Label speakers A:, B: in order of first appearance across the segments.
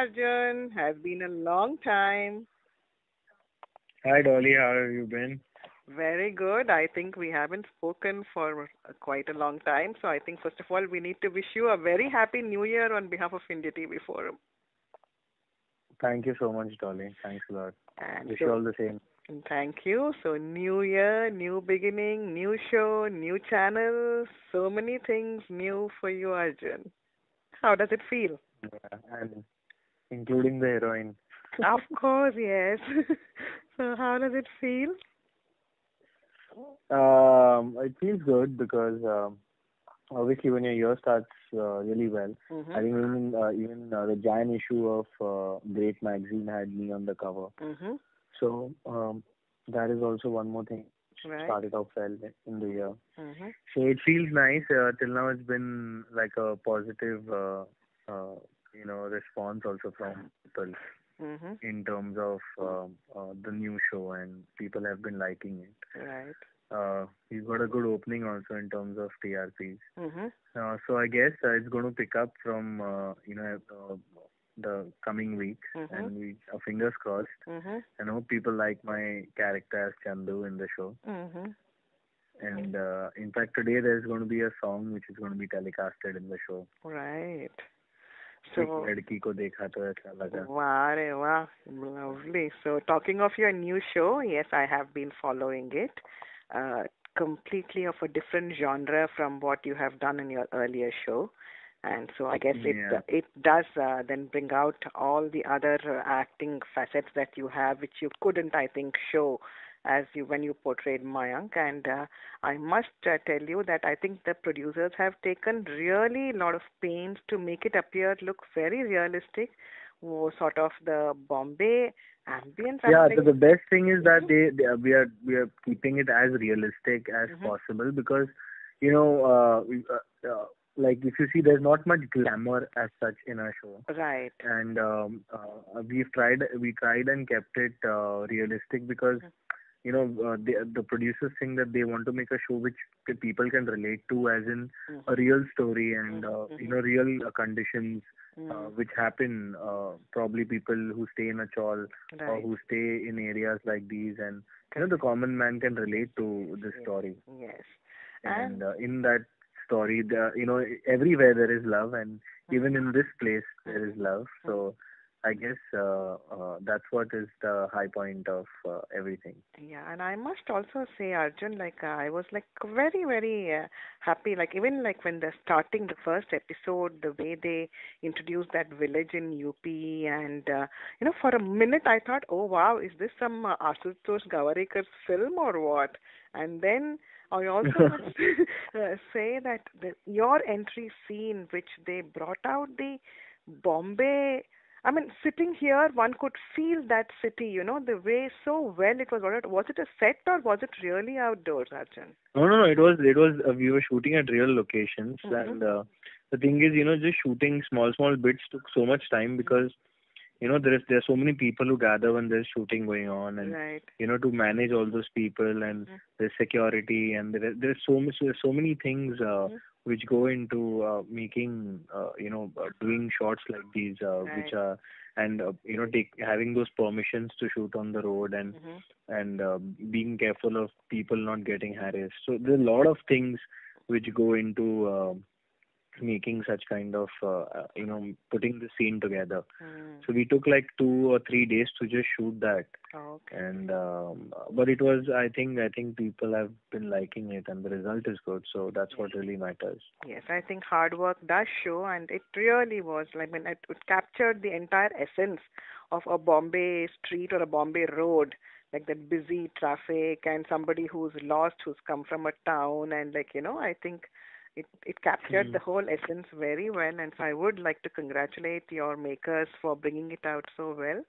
A: Arjun. Has been a long time.
B: Hi Dolly, how have you been?
A: Very good. I think we haven't spoken for quite a long time. So I think first of all we need to wish you a very happy New Year on behalf of India TV Forum.
B: Thank you so much, Dolly. Thanks a lot.
A: And
B: Wish you
A: so
B: all the same.
A: thank you. So new year, new beginning, new show, new channel. So many things new for you, Arjun. How does it feel?
B: Yeah, and including the heroine.
A: Of course, yes. So how does it feel?
B: It feels good because obviously when your year starts really well, I
A: Mhm.
B: think even the Jan issue of Great Magazine had me on the cover.
A: Mhm.
B: So that is also one more thing which
A: Right.
B: started off well in the year.
A: Mhm.
B: So it feels nice. Till now, it's been like a positive, response also from people
A: Mhm.
B: in terms of the new show, and people have been liking it.
A: Right.
B: We've got a good opening also in terms of TRPs.
A: Mhm.
B: So I guess it's going to pick up from the coming weeks,
A: Mhm.
B: and we fingers crossed.
A: Mhm.
B: And hope people like my character as Chandu in the show.
A: Mhm.
B: And in fact, today there's going to be a song which is going to be telecasted in the show.
A: Right.
B: एक
A: So,
B: लड़की को देखा तो ऐसा लगा.
A: wow, wow, lovely. So, talking of your new show, yes, I have been following it. Uh, Completely of a different genre from what you have done in your earlier show. And so I guess
B: Yeah.
A: it does then bring out all the other acting facets that you have, which you couldn't, I think, show as you when you portrayed Mayank. And I must tell you that I think the producers have taken really a lot of pains to make it appear look very realistic, sort of the Bombay ambience. I'm
B: Yeah.
A: like,
B: So the best thing is that
A: mhm,
B: we are keeping it as realistic as
A: mhm,
B: possible because you know like if you see there's not much glamour as such in our show.
A: right.
B: And we tried and kept it realistic because the producers think that they want to make a show which the people can relate to, as in a
A: Mhm,
B: real story and
A: mhm, mhm,
B: real conditions
A: mhm.
B: which happen. Probably people who stay in a chawl or
A: Right.
B: who stay in areas like these, and the
A: Correct.
B: common man can relate to this
A: Yes.
B: story.
A: Yes.
B: And
A: And
B: in that story, everywhere there is love, and
A: mhm,
B: even in this place there is
A: mhm,
B: love.
A: mhm.
B: So I guess that's what is the high point of everything.
A: Yeah, and I must also say, Arjun, I was like very, very happy. Like even like when they're starting the first episode, the way they introduced that village in UP, and for a minute I thought, oh wow, is this some Asutosh Gawarikar's film or what? And then I also must say that your entry scene, which they brought out the Bombay. I mean, sitting here, one could feel that city, the way so well it was brought out. Was it a set or was it really outdoors, Arjun?
B: No, no, no. It was. We were shooting at real locations,
A: Mm-hmm.
B: and the thing is, just shooting small bits took so much time because there's so many people who gather when there's shooting going on, and
A: Right.
B: to manage all those people, and there's security, and there's so many things
A: Mm-hmm.
B: which go into making doing shots like these, which
A: Right.
B: are and take having those permissions to shoot on the road, and
A: Mm-hmm.
B: and being careful of people not getting harassed. So there's a lot of things which go into making such kind of putting the scene together.
A: Mm.
B: So we took like 2 or 3 days to just shoot that.
A: Oh, okay.
B: And but it was, I think people have been liking it, and the result is good, so that's
A: Yes.
B: what really matters.
A: Yes, I think hard work does show, and it really was. Like, when it captured the entire essence of a Bombay street or a Bombay road, like that busy traffic and somebody who's lost, who's come from a town, and I think it captured the
B: Mm.
A: whole essence very well. And so I would like to congratulate your makers for bringing it out so well.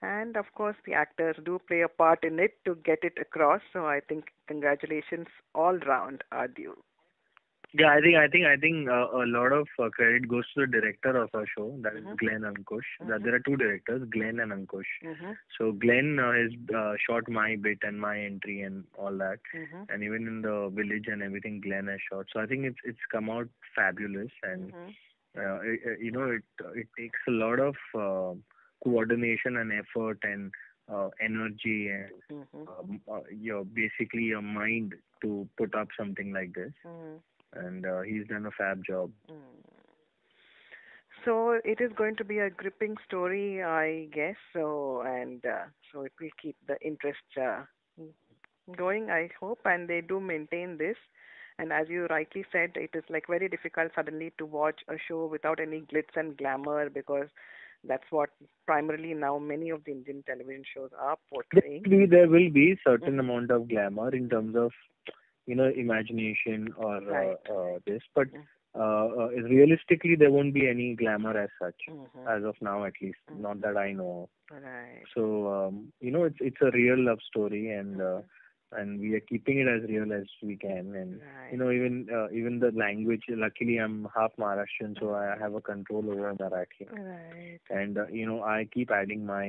A: And of course, the actors do play a part in it to get it across. So I think congratulations all round are due.
B: Yeah, I think a lot of credit goes to the director of our show, that is
A: Mhm.
B: Glenn Ankush. That
A: Mhm.
B: there are two directors, Glenn and Ankush.
A: Mhm.
B: So Glenn has shot my bit and my entry and all that,
A: Mhm.
B: and even in the village and everything, Glenn has shot. So I think it's come out fabulous, and
A: Mhm.
B: it takes a lot of coordination and effort and energy and
A: Mm-hmm.
B: basically your mind to put up something like this.
A: Mm.
B: And he's done a fab job.
A: Mm. So it is going to be a gripping story, I guess. So and so it will keep the interest going, I hope, and they do maintain this. And as you rightly said, it is like very difficult suddenly to watch a show without any glitz and glamour because that's what primarily now many of the Indian television shows are portraying.
B: Definitely, there will be certain
A: Mhm.
B: amount of glamour in terms of imagination or
A: Right.
B: this, but
A: Mm.
B: realistically, there won't be any glamour as such,
A: Mhm.
B: as of now at least, not
A: Mhm.
B: that I know.
A: Right.
B: So it's a real love story,
A: Mhm.
B: and we are keeping it as real as we can. And
A: Right.
B: even the language. Luckily, I'm half Maharashtrian, so I have a control over Marathi.
A: Right.
B: And I keep adding my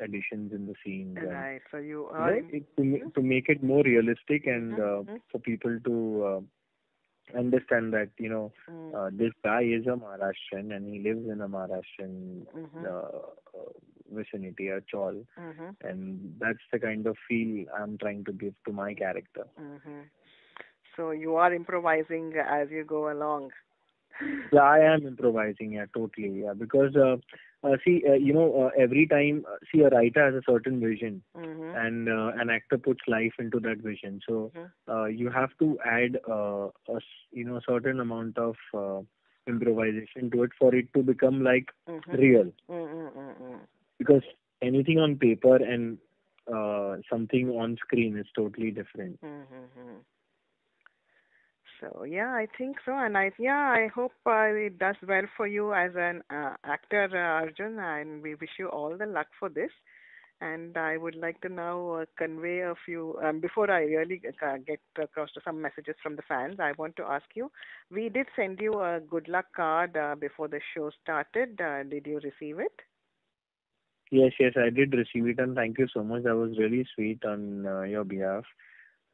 B: additions in the scenes, and
A: Right. So you are in.
B: to make it more realistic and
A: Mm-hmm.
B: for people to understand that
A: Mm-hmm.
B: this guy is a Maharashtrian and he lives in a Maharashtrian
A: Mm-hmm.
B: vicinity, a chawl,
A: Mm-hmm.
B: and that's the kind of feel I'm trying to give to my character.
A: Mm-hmm. So you are improvising as you go along.
B: Yeah, I am improvising. Yeah, totally. Yeah, because see, every time, see, a writer has a certain vision,
A: Mm-hmm.
B: and an actor puts life into that vision. So
A: Mm-hmm.
B: you have to add certain amount of improvisation to it for it to become like
A: Mm-hmm.
B: real.
A: Mm-hmm.
B: Because anything on paper and something on screen is totally different.
A: Mm-hmm. So yeah, I think so, and I hope it does well for you as an actor, Arjun, and we wish you all the luck for this. And I would like to now convey a few, before I really get across to some messages from the fans, I want to ask you, we did send you a good luck card before the show started. Did you receive it?
B: Yes, yes, I did receive it, and thank you so much. That was really sweet on your behalf.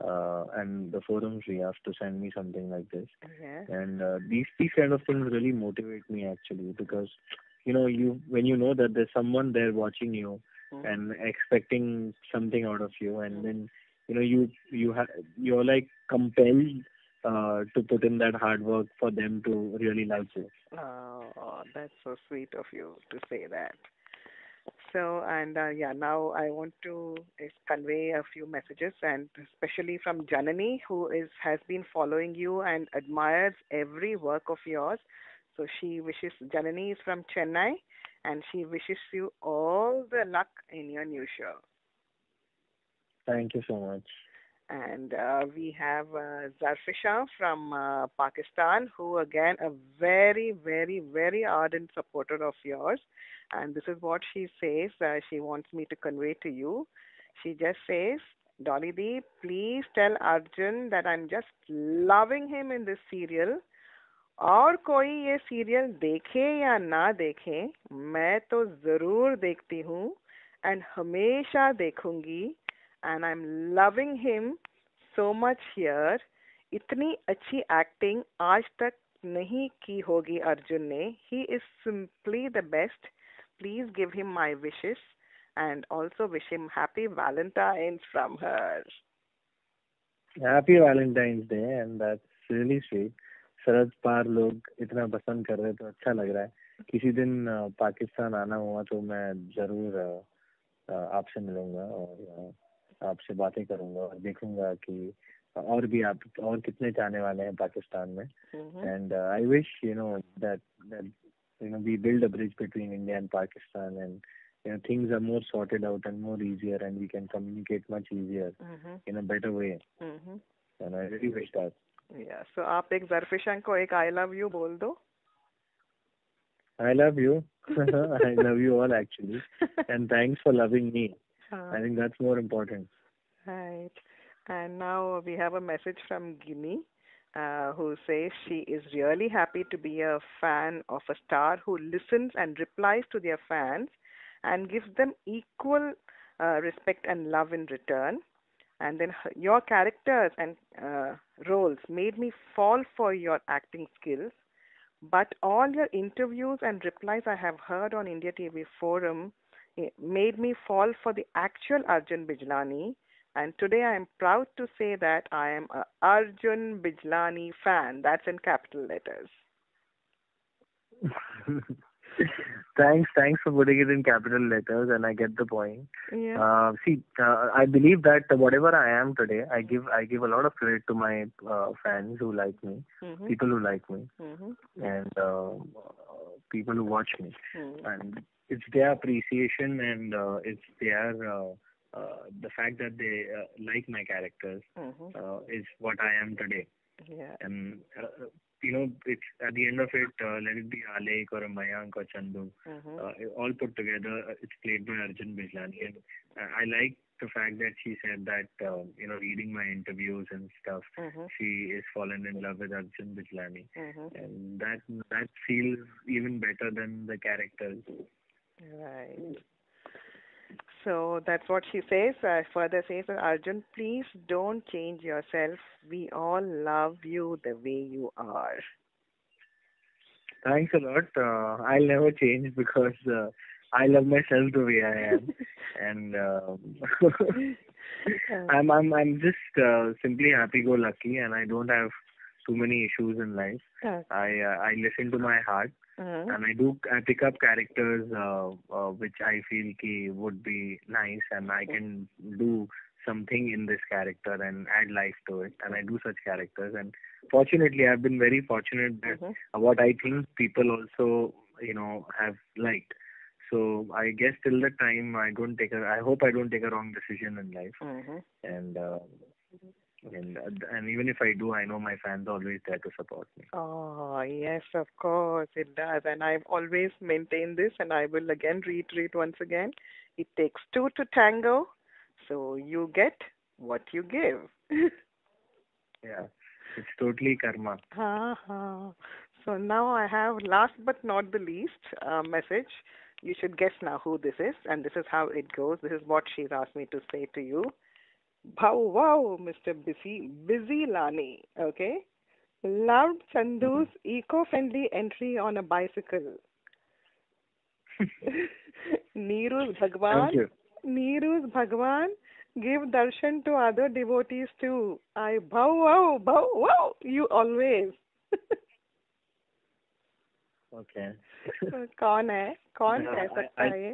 B: And the forums we have to send me something like this.
A: Yeah.
B: And these kind of things really motivate me actually because you when you know that there's someone there watching you
A: Mm-hmm.
B: and expecting something out of you, and
A: Mm-hmm.
B: then you're like compelled to put in that hard work for them to really like you.
A: Oh, that's so sweet of you to say that. So, and yeah, now I want to convey a few messages, and especially from Janani, who has been following you and admires every work of yours. So she wishes, Janani is from Chennai, and she wishes you all the luck in your new show.
B: Thank you so much.
A: And we have Zarfisha from Pakistan, who again a very, very, very ardent supporter of yours. And this is what she says. She wants me to convey to you. She just says, Dolly Dee, please tell Arjun that I'm just loving him in this serial. और कोई ये serial देखे या ना देखे मैं तो जरूर देखती हूँ एंड हमेशा देखूंगी and I am loving him so much here इतनी अच्छी एक्टिंग आज तक नहीं की होगी अर्जुन ने he is simply the best please give him my wishes and also wish him happy Valentine's from her
B: Happy Valentine's Day, and that's really sweet. शरद पार लोग इतना पसंद कर रहे हैं तो अच्छा लग रहा है. किसी दिन पाकिस्तान आना हुआ तो मैं जरूर आपसे मिलूंगा और आपसे बातें करूंगा और देखूंगा कि और भी आप और कितने चाहने वाले हैं पाकिस्तान में. And I wish that we build a bridge between India and Pakistan, and things are more sorted out and more easier, and we can communicate much easier in a better way. And I really wish that.
A: Yeah, so आप एक जरफिशन को एक I love you बोल दो.
B: I love you. I love you all actually, and thanks for loving me. I think that's more important.
A: Right. And now we have a message from Guinea, who says she is really happy to be a fan of a star who listens and replies to their fans and gives them equal respect and love in return. And then your characters and roles made me fall for your acting skills. But all your interviews and replies I have heard on India TV Forum made me fall for the actual Arjun Bijlani. And today I am proud to say that I am a Arjun Bijlani fan. That's in capital letters.
B: Thanks for putting it in capital letters, and I get the point.
A: Yeah.
B: I believe that whatever I am today, I give a lot of credit to my fans who like me, people who like me, and people who watch me, and it's their appreciation and it's their the fact that they like my characters is what I am today.
A: Yeah.
B: And it's at the end of it, let it be Alek or a Mayank or Chandu, all put together, it's played by Arjun Bijlani. And I like the fact that she said that, reading my interviews and stuff, she is fallen in love with Arjun Bijlani. And that feels even better than the characters.
A: Right. So that's what she says. Further says, Arjun, please don't change yourself. We all love you the way you are.
B: Thanks a lot. I'll never change because I love myself the way I am, and I'm just simply happy-go-lucky, and I don't have too many issues in life. I listen to my heart. And I pick up characters which I feel would be nice, and I can do something in this character and add life to it. And I do such characters. And fortunately, I've been very fortunate that what I think people also, have liked. So I guess till the time I hope I don't take a wrong decision in life. And even if I do, I know my fans are always there to support me.
A: Oh, yes, of course, it does. And I've always maintained this, and I will again reiterate once again. It takes two to tango, so you get what you give.
B: Yeah, it's totally karma.
A: So now I have, last but not the least, message. You should guess now who this is, and this is how it goes. This is what she's asked me to say to you. Wow, Mr. Busy Lani, okay? Loved Chandu's eco-friendly entry on a bicycle. Neeru's Bhagwan, give darshan to other devotees too. I bow, you always.
B: Okay.
A: कौन कह सकता है ये?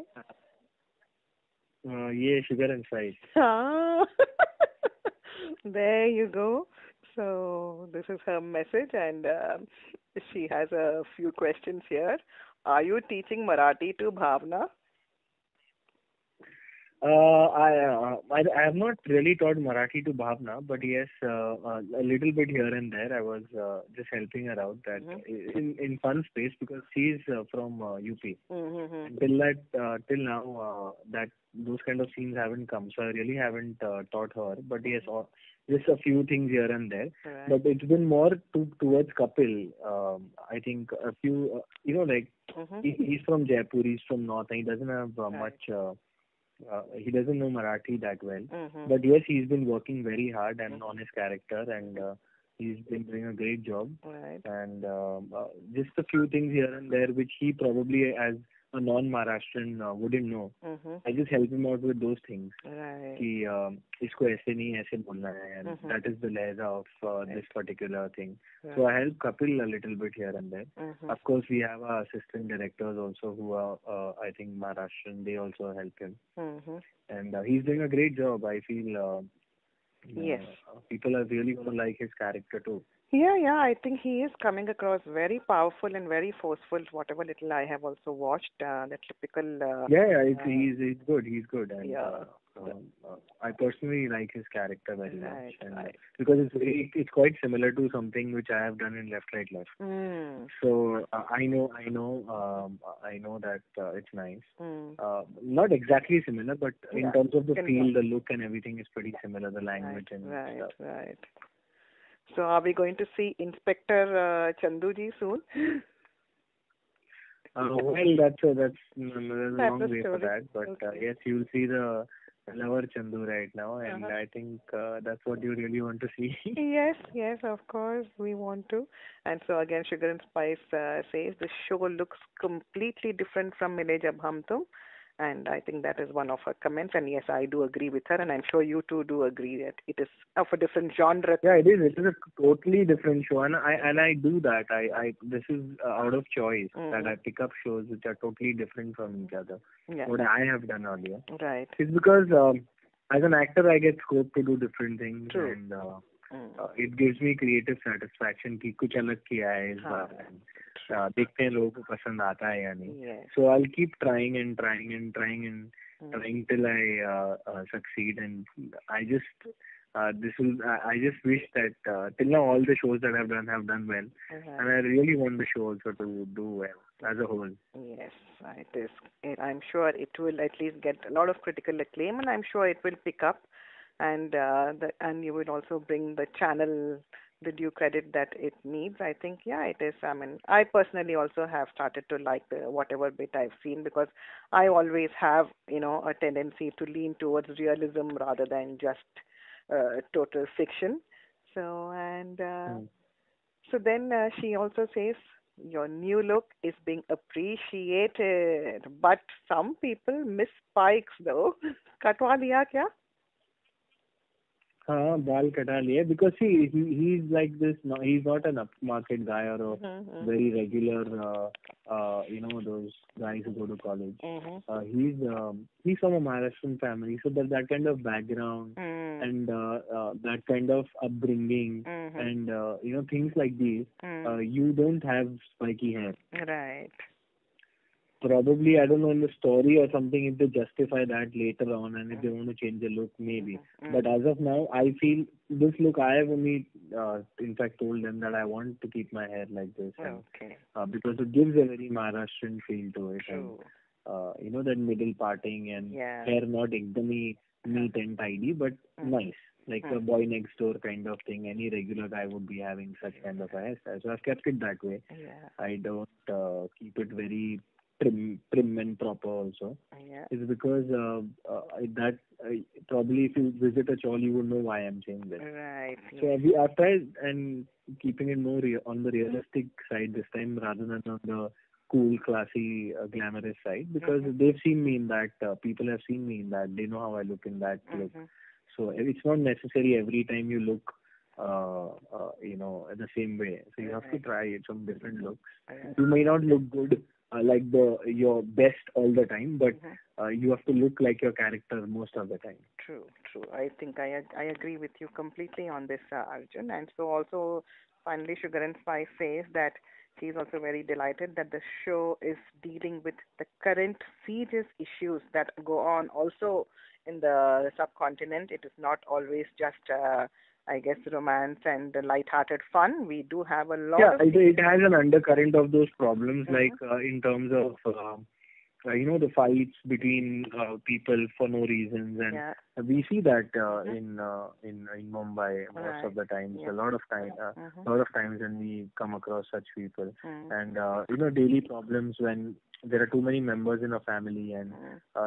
B: ये Sugar and Spice.
A: There you go. So this is her message, and she has a few questions here. Are you teaching Marathi to Bhavna?
B: I have not really taught Marathi to Bhavna, but yes, a little bit here and there. I was just helping her out that in fun space because she's from UP. Till now, that those kind of scenes haven't come, so I really haven't taught her. But yes, just a few things here and there. Right. But it's been more towards Kapil. I think a few, he's from Jaipur, he's from North, and he doesn't have much. He doesn't know Marathi that well, but yes, he's been working very hard and on his character, and he's been doing a great job.
A: Right.
B: And just a few things here and there which he probably, as a non-Maharashtrian, wouldn't know. I just help him out with those things.
A: Right.
B: कि इसको ऐसे नहीं ऐसे बोलना है, and that is the lehza of this particular thing. Right. So I help Kapil a little bit here and there. Of course, we have our assistant directors also who are, I think, Maharashtrian. They also help him. And he's doing a great job. I feel
A: yes,
B: people are really going to like his character too.
A: Yeah, I think he is coming across very powerful and very forceful. Whatever little I have also watched, the typical.
B: He's good. He's good. And,
A: yeah.
B: I personally like his character very much, and
A: right.
B: because it's quite similar to something which I have done in Left Right Left. So I know that it's nice. Not exactly similar, but in terms of the feel, the look, and everything is pretty similar. The language and stuff.
A: Right. So are we going to see Inspector Chanduji soon?
B: Well, that's a long way for that, but yes, you'll see the lover Chandu right now, and I think that's what you really want to see.
A: Yes, yes, of course, we want to. And so again, Sugar and Spice says the show looks completely different from Mile Jab Hum Tum. And I think that is one of her comments. And yes, I do agree with her, and I'm sure you too do agree that it is of a different genre.
B: Yeah, it is. It is a totally different show, and I do that. I this is out of choice that I pick up shows which are totally different from each other.
A: Yeah.
B: What I have done earlier.
A: Right.
B: It's because as an actor, I get scope to do different things,
A: True.
B: and it gives me creative satisfaction कि कुछ अलग किया है इस बार. देखते हैं लोगों को पसंद आता है या नहीं. So I'll keep trying and trying and trying and trying till I succeed, and I just I just wish that till now all the shows that I've done have done well, and I really want the show also to do well as a whole.
A: Yes, it is. I'm sure it will at least get a lot of critical acclaim, and I'm sure it will pick up, and and you will also bring the channel the due credit that it needs. I think, yeah, it is. I mean, I personally also have started to like whatever bit I've seen, because I always have, a tendency to lean towards realism rather than just total fiction. So, and so then she also says, your new look is being appreciated, but some people miss spikes though. कटवा दिया क्या?
B: हाँ, बाल कटा लिए because he's like this. No, he's not an upmarket guy or a very regular, those guys who go to college. He's from a Maharashtrian family, so that kind of background and that kind of upbringing and things like these. You don't have spiky hair.
A: Right.
B: Probably, I don't know, in the story or something, if they justify that later on and if they want to change the look, maybe. But as of now, I feel this look, I have only, in fact, told them that I want to keep my hair like this.
A: Okay.
B: And, because it gives a very Maharashtrian feel to it.
A: True.
B: And, that middle parting and hair not ekdami neat and tidy, but nice. Like a boy next door kind of thing. Any regular guy would be having such kind of a hairstyle. So I've kept it that way.
A: Yeah.
B: I don't keep it very prim and proper also.
A: Yeah.
B: It's because probably if you visit a chawl, you would know why I'm saying this.
A: Right.
B: So I've tried and keeping it more on the realistic side this time rather than on the cool, classy, glamorous side, because they've seen me in that. People have seen me in that. They know how I look in that look. So it's not necessary every time you look the same way. So you have to try it, some different looks. You may not look good like your best all the time, but you have to look like your character most of the time.
A: True. I think I agree with you completely on this, Arjun. And so also, finally, Sugar and Spice says that she's also very delighted that the show is dealing with the current serious issues that go on also in the subcontinent. It is not always just I guess romance and light-hearted fun. We do have a lot of...
B: it has an undercurrent of those problems, like in terms of, the fights between people for no reasons. And we see that in Mumbai most of the times. A lot of times when we come across such people. And, daily problems when there are too many members in a family and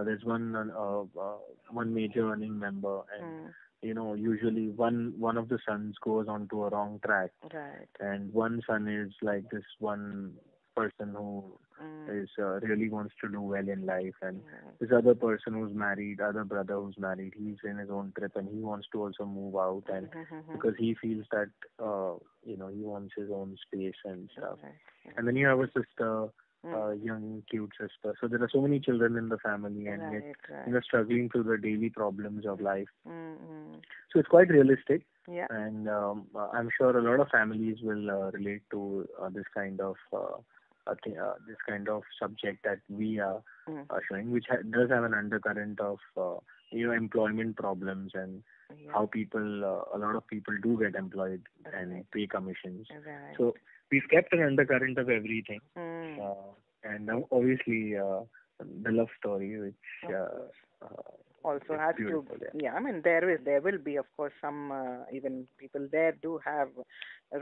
B: there's one major earning member and... usually one of the sons goes onto a wrong track. Right. And one son is like this one person who is really wants to do well in life, and this other person who's married, other brother who's married, he's in his own trip and he wants to also move out, and because he feels that he wants his own space and stuff. And then you have a sister, young cute sister. So there are so many children in the family, and yet struggling through the daily problems of life. So it's quite realistic. Yeah. And I'm sure a lot of families will relate to this kind of subject that we are showing, which does have an undercurrent of employment problems and how people, a lot of people do get employed and pay commissions. So we've kept an undercurrent of everything. And now obviously the love story, which
A: also
B: It's
A: has
B: beautiful,
A: to.
B: yeah.
A: Yeah, I mean there will be of course some even people there do have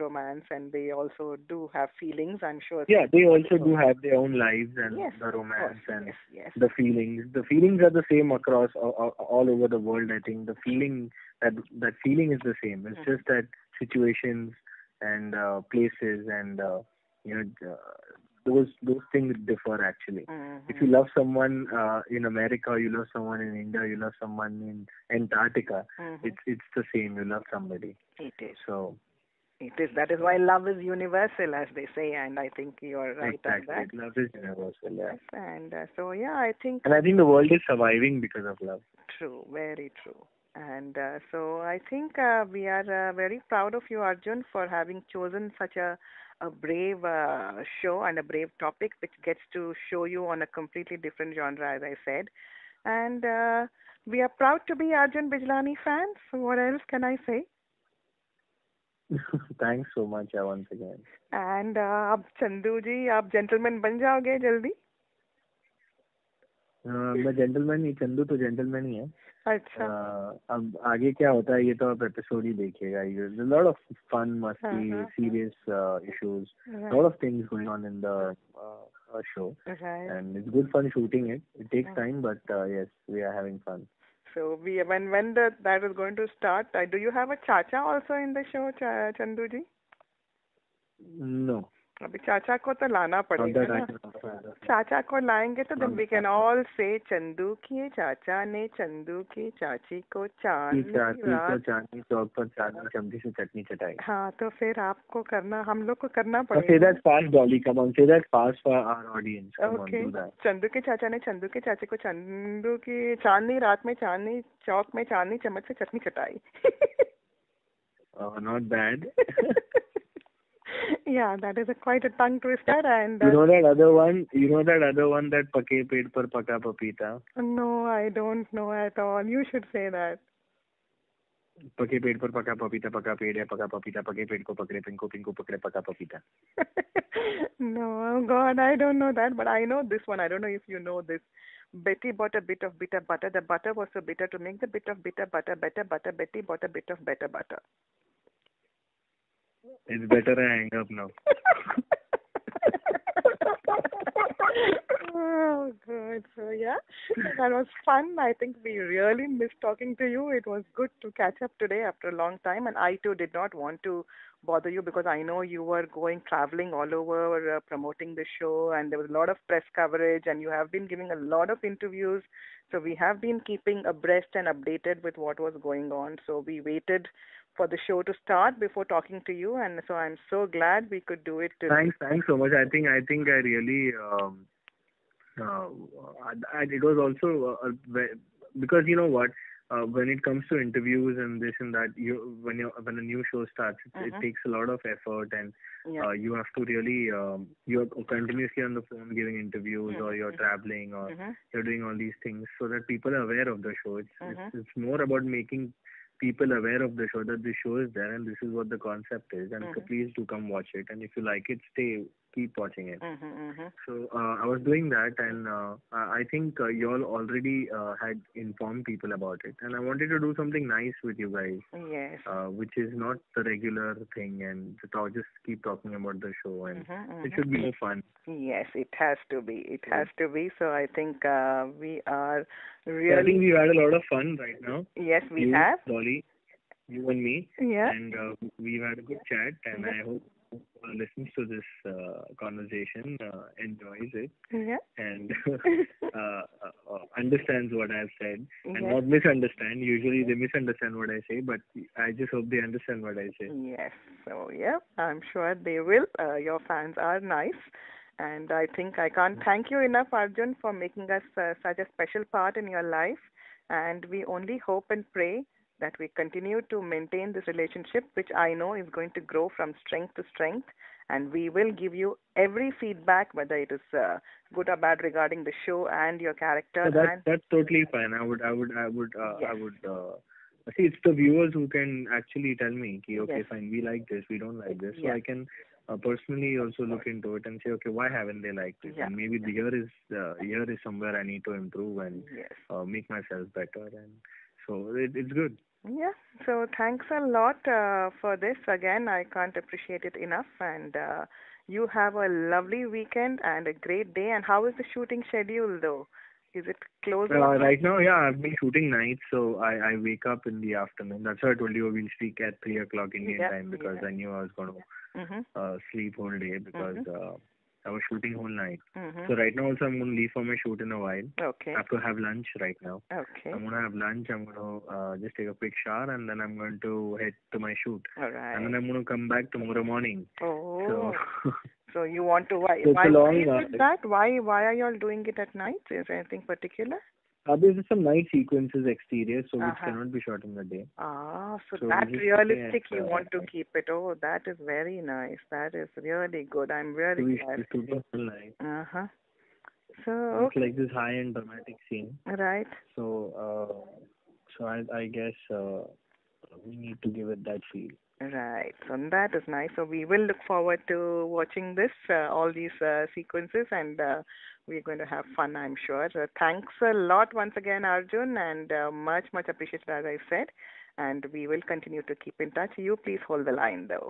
A: romance and they also do have feelings. I'm sure.
B: Yeah, they also do have their own lives and
A: Yes,
B: the
A: of course.
B: romance and
A: Yes, yes.
B: the feelings. The feelings are the same across all over the world. I think the feeling that feeling is the same. It's just that situations and places and you know those things differ actually. If you love someone in America, you love someone in India, you love someone in Antarctica. It's the same. You love somebody.
A: It is.
B: So.
A: It is. That is why love is universal, as they say, and I think you're right
B: Exactly.
A: on that.
B: Love is universal, yeah.
A: Yes, and so yeah, I think.
B: And I think the world is surviving because of love.
A: True, very true. And so I think we are very proud of you, Arjun, for having chosen such a brave show and a brave topic, which gets to show you on a completely different genre, as I said. And we are proud to be Arjun Bijlani fans. What else can I say?
B: Thanks so much once again.
A: And अब चंदू जी आप gentleman बन जाओगे जल्दी?
B: मैं gentleman ही, चंदू तो gentleman ही है.
A: अच्छा.
B: अब आगे क्या होता है ये तो आप एपिसोड ही देखिएगा. लॉट ऑफ फन, मस्ती, serious issues, lot of things going on in the show, and it's good fun shooting it. It takes time, but yes, we are having fun.
A: So when that is going to start, do you have a chacha also in the show, Chandu ji?
B: No.
A: अभी चाचा को तो लाना पड़ेगा ना. चाचा को लाएंगे तो then we can all say Chandu के चाचा ने चंदू की चाची को
B: चांदनी चौक पर चांदनी चमची से चटनी चटाई.
A: हाँ, तो फिर आपको करना, हम लोग को करना पड़ेगा.
B: Say that fast, Dolly. Come on, say that fast for our audience. Come
A: okay.
B: on, do that.
A: Chandu के चाचा ने चंदू के चाची को चंदू की चांदनी रात में चांदनी चौक में चांदनी चम्मच से चटनी चटाई.
B: Oh, not bad.
A: Yeah, that is quite a tongue twister, and
B: you know that other one. You know that other one, that pake ped par paka papita.
A: No, I don't know at all. You should say that.
B: पके पेड़ पर पका पपीता, पका पेड़ है पका पपीता, पके पेड़ को पकड़े पिंको, पिंको पकड़े पका पपीता.
A: No, God, I don't know that, but I know this one. I don't know if you know this. Betty bought a bit of bitter butter. The butter was so bitter, to make the bit of bitter butter better butter, Betty bought a bit of better butter.
B: It's better I hang up now.
A: Oh, good. So, yeah, that was fun. I think we really missed talking to you. It was good to catch up today after a long time. And I, too, did not want to bother you because I know you were traveling all over promoting the show. And there was a lot of press coverage. And you have been giving a lot of interviews. So we have been keeping abreast and updated with what was going on. So we waited for the show to start before talking to you, and so I'm so glad we could do it today.
B: Thanks so much. I think I really it was also because you know what, when it comes to interviews and this and that, when a new show starts, it takes a lot of effort, and you have to really you're continuously on the phone giving interviews, or you're traveling, or you're doing all these things so that people are aware of the show. It's more about making people aware of the show, that the show is there and this is what the concept is, and so please do come watch it, and if you like it, keep watching it. So I was doing that, and I think you all already had informed people about it, and I wanted to do something nice with you guys.
A: Yes.
B: Which is not the regular thing, and just keep talking about the show, and it should be more fun.
A: Yes, it has to be. It has to be. So I think we are really.
B: I think we've had a lot of fun right now.
A: Yes, we have.
B: Dolly, you and me.
A: Yeah.
B: And we've had a good chat, and I hope who listens to this conversation enjoys it.
A: Yeah.
B: And understands what I've said, and not misunderstand. Usually they misunderstand what I say, but I just hope they understand what I say.
A: Yes. So yeah, I'm sure they will. Your fans are nice. And I think I can't thank you enough, Arjun, for making us such a special part in your life. And we only hope and pray that we continue to maintain this relationship, which I know is going to grow from strength to strength. And we will give you every feedback, whether it is good or bad, regarding the show and your character.
B: So that's totally fine. I would see, it's the viewers who can actually tell me, okay, fine, we like this, we don't like this. So I can personally also look into it and say, okay, why haven't they liked it?
A: Yeah.
B: And maybe here is somewhere I need to improve and
A: Yes.
B: make myself better. And so it's good.
A: Yeah. So thanks a lot for this. Again, I can't appreciate it enough. And you have a lovely weekend and a great day. And how is the shooting schedule, though? Is it closing?
B: Right now, yeah, I've been shooting nights, so I wake up in the afternoon. That's why I told you we'll speak at 3 o'clock Indian time, because I knew I was going to sleep whole day, because I was shooting whole night. So right now also I'm going to leave for my shoot in a while.
A: Okay.
B: I have to have lunch right now.
A: Okay.
B: I'm going to have lunch. I'm going to just take a quick shower, and then I'm going to head to my shoot.
A: All right.
B: And then I'm going to come back tomorrow morning.
A: Oh.
B: So
A: So you want to why
B: So it's a long,
A: is it that? Why are you all doing it at night? Is there anything particular?
B: There's some night sequences exterior, so which cannot be shot in the day.
A: So
B: So
A: that
B: we just
A: realistic
B: stay at,
A: you want to keep it. Oh, that is very nice. That is really good. I'm really glad.
B: We're shooting whole night.
A: So
B: It's like this high-end dramatic scene.
A: right.
B: So I guess we need to give it that feel.
A: Right. So that is nice. So we will look forward to watching this, all these sequences, and we're going to have fun, I'm sure. Thanks a lot once again, Arjun, and much appreciated, as I said. And we will continue to keep in touch. You please hold the line, though.